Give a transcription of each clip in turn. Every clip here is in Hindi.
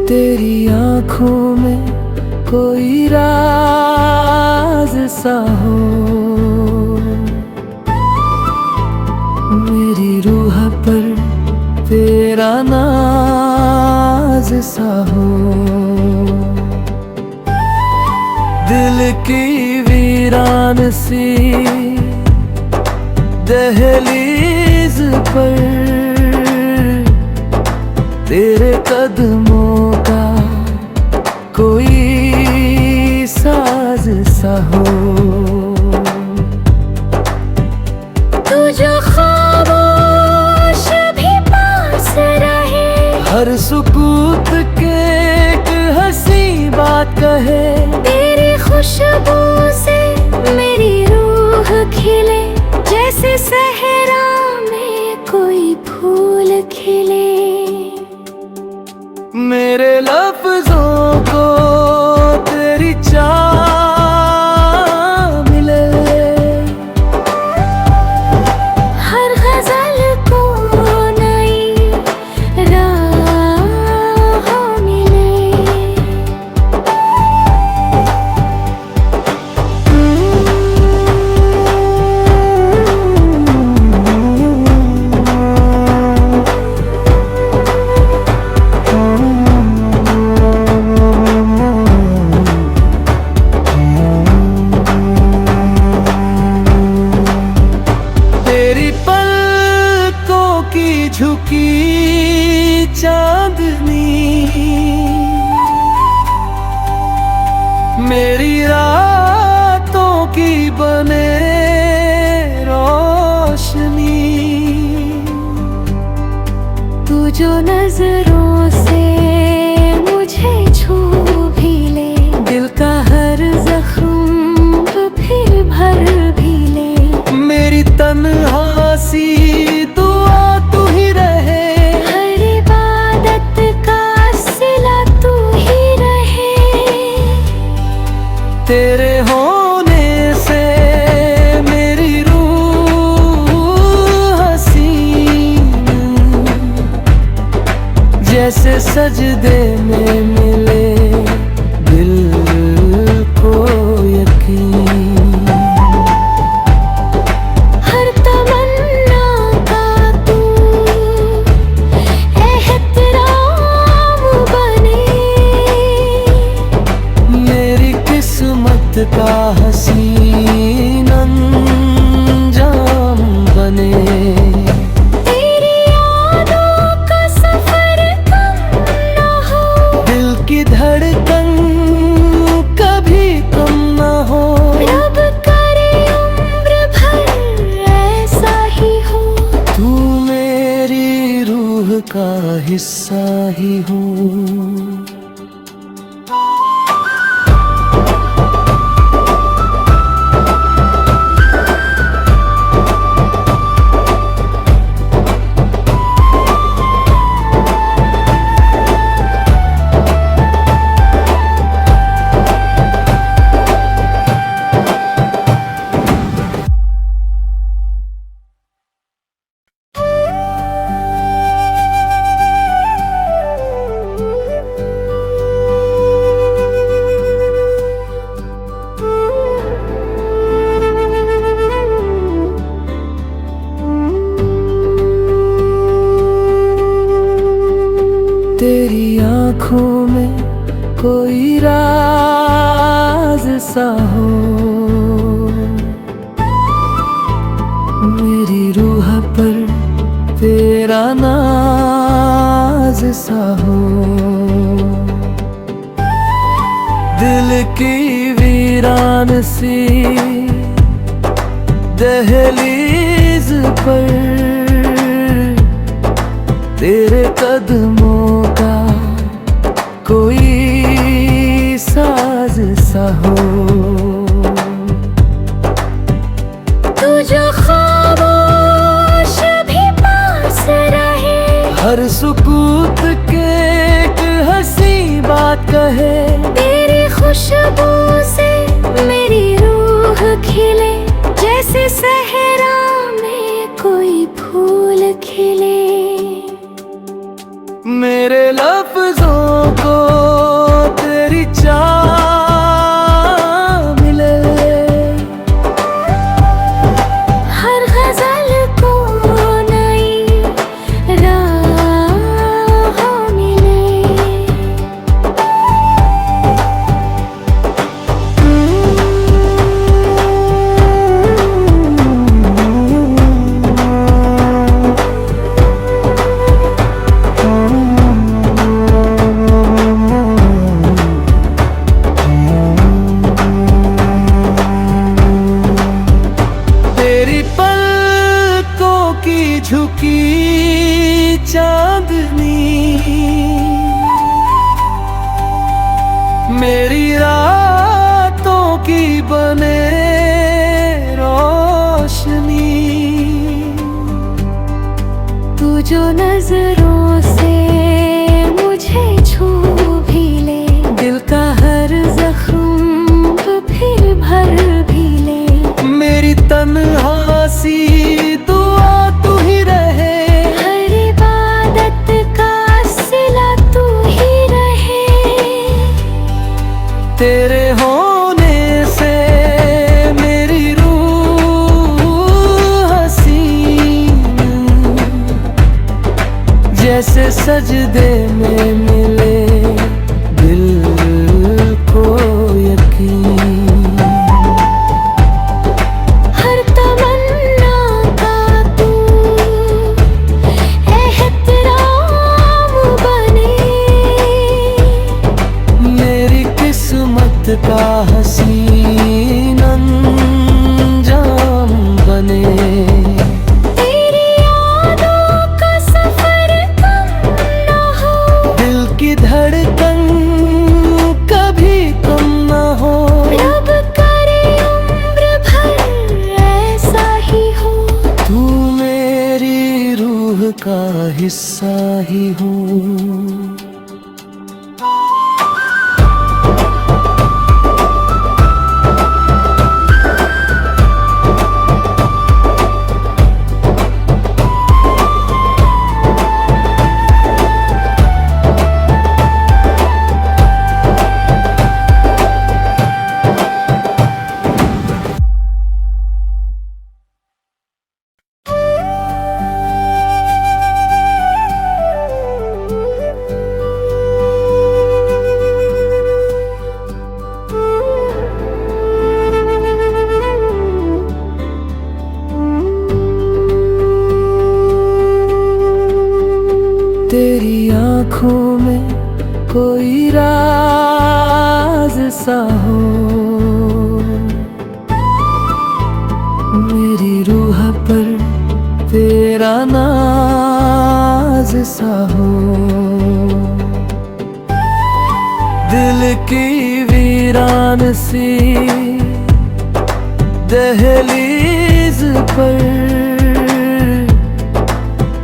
तेरी आँखों में कोई राज सा हो, मेरी रूह पर तेरा नाज सा हो। दिल की वीरान सी दहलीज पर तेरे कदमों का कोई साज सा हो। तू जो खामोश भी पास रहे, हर सुकूत के एक हंसी बात कहे, तेरी खुशबू से मेरी रूह खिले, जैसे सहरा में कोई फूल खिले। मेरे लफ्जों को तेरी चाह मिले, हर गजल को नई राह मिले। तेरी पलकों की झुकी चांदनी मेरी रातों की बने रोशनी। तू जो नजरों से मुझे छू भी ले, दिल का हर जख्म फिर भर भी ले। मेरी तन्हा सी दुआ तू ही रहे, हर इबादत का सिला तू ही रहे। तेरे होने से मेरी रूह हसीन जैसे सजदे में मिले दिल को यकीन। हर तमन्ना का तू एहतराम बने, मेरी किस्मत का हसीन अंजाम बने। तेरी यादों का सफर कम न हो, दिल की धड़कन कभी कम न हो, रब करे उम्र भर ऐसा ही हो। तू मेरी रूह का हिस्सा ही हो। तेरी आँखों में कोई राज सा हो, मेरी रूह पर तेरा नाज सा हो। दिल की वीरान सी दहलीज पर तेरे कदमों का कोई साज सा हो। तू जो खामोश भी पास रहे, हर सुकूत के एक हंसी बात कहे, तेरी खुशबू से मेरी रूह खिले, जैसे सहरा में कोई फूल खिले। मेरे लफ्जों को चांदनी मेरी रातों की बने रोशनी। तू जो नजरों से मुझे छू भी ले, दिल का हर जख्म फिर भर भी ले। मेरी तन्हासी दुआ तू ही रहे, हर इबादत का सिला तू ही रहे। तेरे होने से मेरी रूह हसीन जैसे सजदे में मिले दिल को यकीन। हर तमन्ना का तू एहतराम बने, मेरी किस्मत का हसीन अंजाम बने। तेरी यादों का सफर कम न हो, दिल की धड़कन कभी कम न हो। रब करे उम्र भर ऐसा ही हो। तू मेरी रूह का हिस्सा ही हो। तेरी आँखों में कोई राज सा हो, मेरी रूह पर तेरा नाज सा हो। दिल की वीरान सी दहलीज पर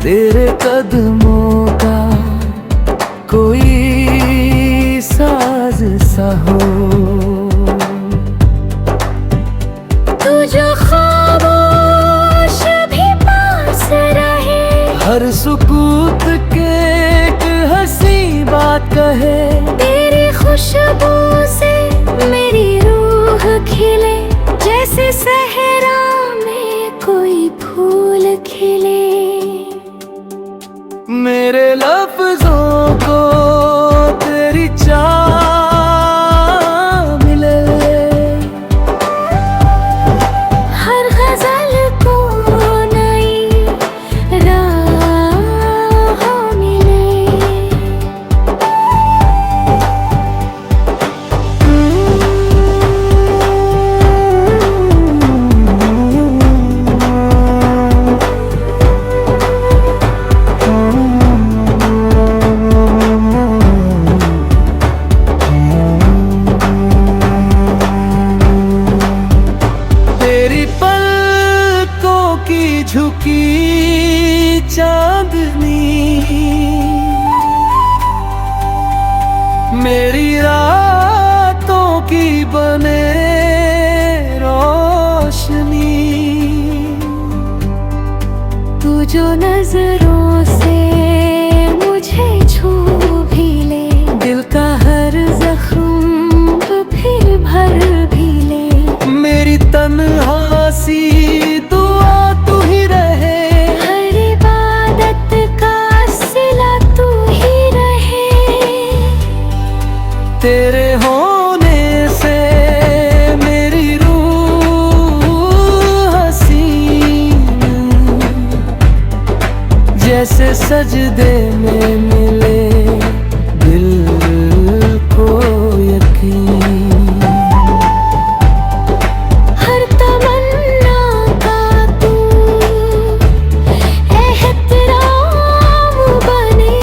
तेरे कदमों का कोई साज सा हो। तू जो खामोश भी पास रहे, हर सुकूत के एक हंसी बात कहे। तेरी खुशबू से मेरी रूह खिले, जैसे सहरा में कोई फूल खिले। मेरे लफ्जों को तेरी चाह मिले, हर गजल को नई राह मिले। तेरी पलकों की झुकी चांदनी मेरी रातों की बने रोशनी। तू जो नजरों से मुझे छू भी ले, दिल का हर जख्म फिर भर भी ले। मेरी तन्हासी दुआ तू ही रहे, हर इबादत का सिला तू ही रहे। तेरे होने से मेरी रूह हसीन जैसे सजदे में मिले दिल को यकीन। हर तमन्ना का तू एहतराम बने,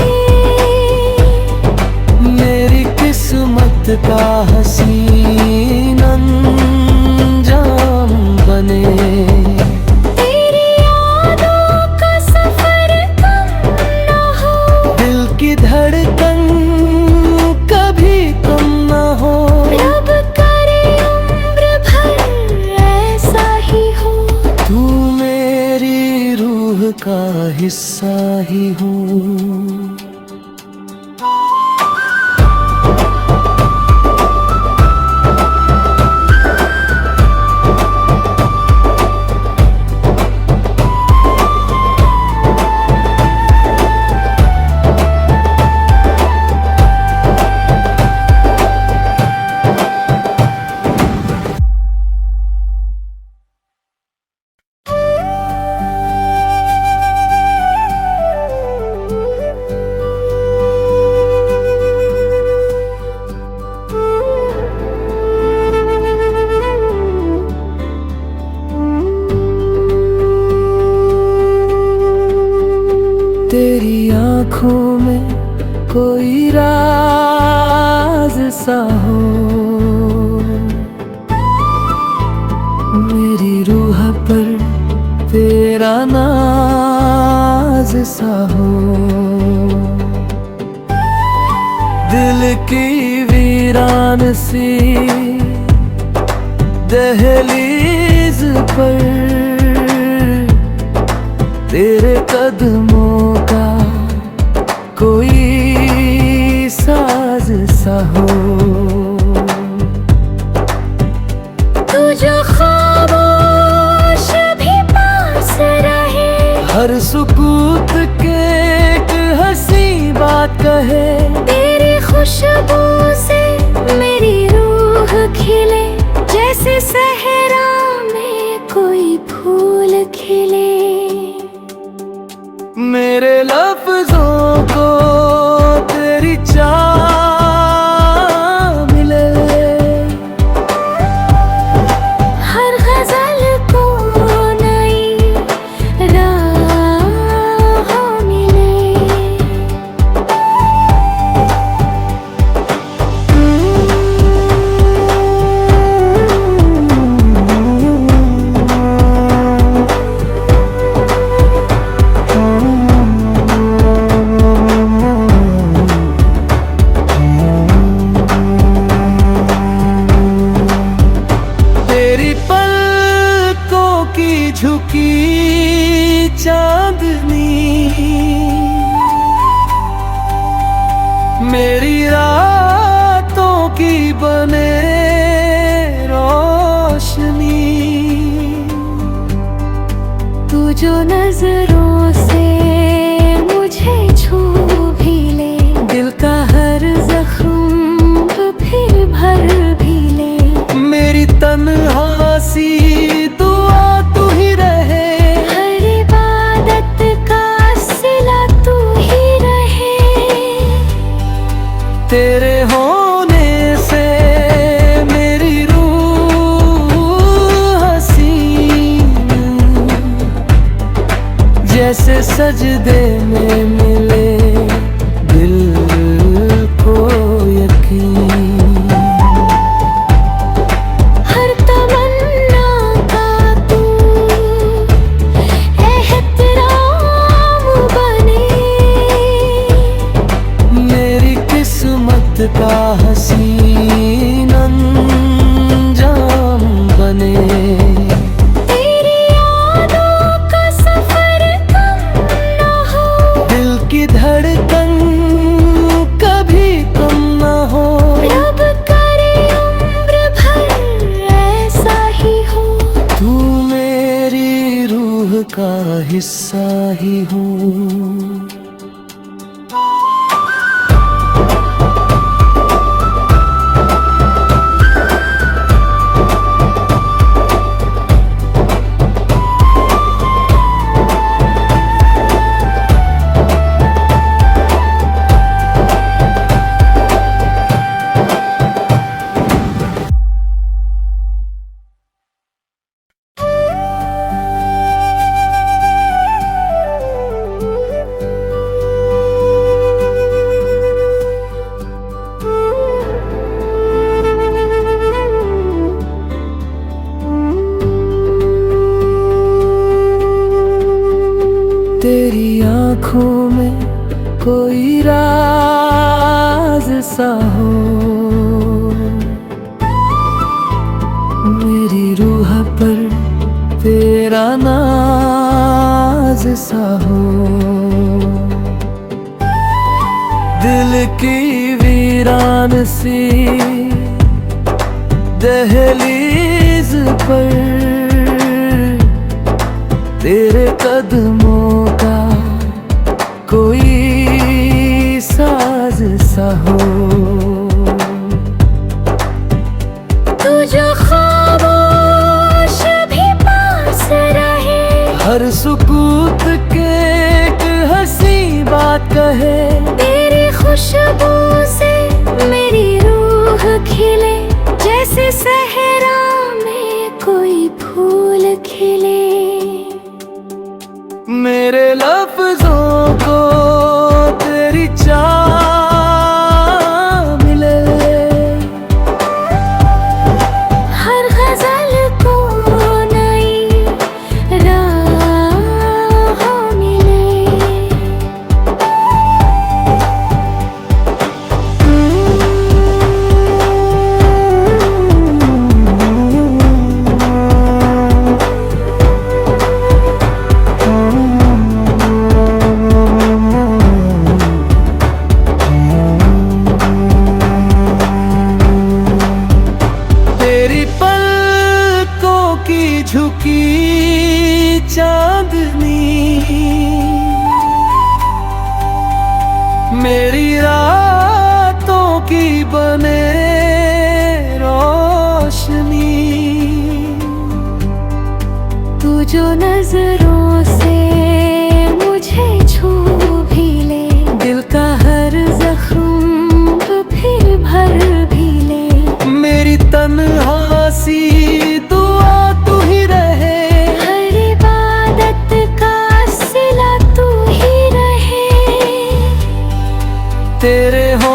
ही हूँ। तेरी आँखों में कोई राज सा हो, मेरी रूह पर तेरा नाज सा हो। दिल की वीरान सी दहलीज पर तेरे कदमों का कोई साज सा हो। तू जो खामोश भी पास रहे, हर सुकूत के एक हंसी बात कहे, तेरी खुशबू से मेरी रूह खिले, जैसे सहरा में कोई फूल खिले। मेरे लफ्जों को तेरी चाह मिले, हर गजल को नई राह मिले। झुकी चांदनी मेरी रातों की बने रोशनी। तू जो नजरों से मुझे छू भी ले, दिल का हर जख्म फिर भर भी ले। मेरी तन्हा सी दुआ तू ही रहे, हर इबादत का सिला तू ही रहे। तेरे होने से मेरी रूह हसीन जैसे सजदे में मिले दिल को यकीन। हर तमन्ना का तू एहतराम बने, मेरी किस्मत का हसीन अंजाम बने। तेरी यादों का सफर कम न हो, दिल की धड़कन कभी कम न हो। रब करे उम्र भर ऐसा ही हो। तू मेरी रूह का हिस्सा ही हूँ। तेरी आँखों में कोई राज सा हो, मेरी रूह पर तेरा नाज सा हो। की वीरान सी दहलीज पर तेरे कदमों का कोई साज सा हो। तू जो खामोश भी पास रहे, हर सुकूत के एक हंसी बात कहे, तेरी खुशबू से मेरी रूह खिले, जैसे सहरा में कोई फूल खिले। मेरे लफ्जों को तेरी चाह मिले, हर गजल को नई राह मिले। तेरी पलकों की झुकी चांदनी मेरी रातों की बने रोशनी। तू जो नजरों से मुझे छू भी ले, दिल का हर जख्म फिर भर भी ले। मेरी तन्हा सी दुआ तू ही रहे, हर इबादत का सिला तू ही रहे। तेरे हो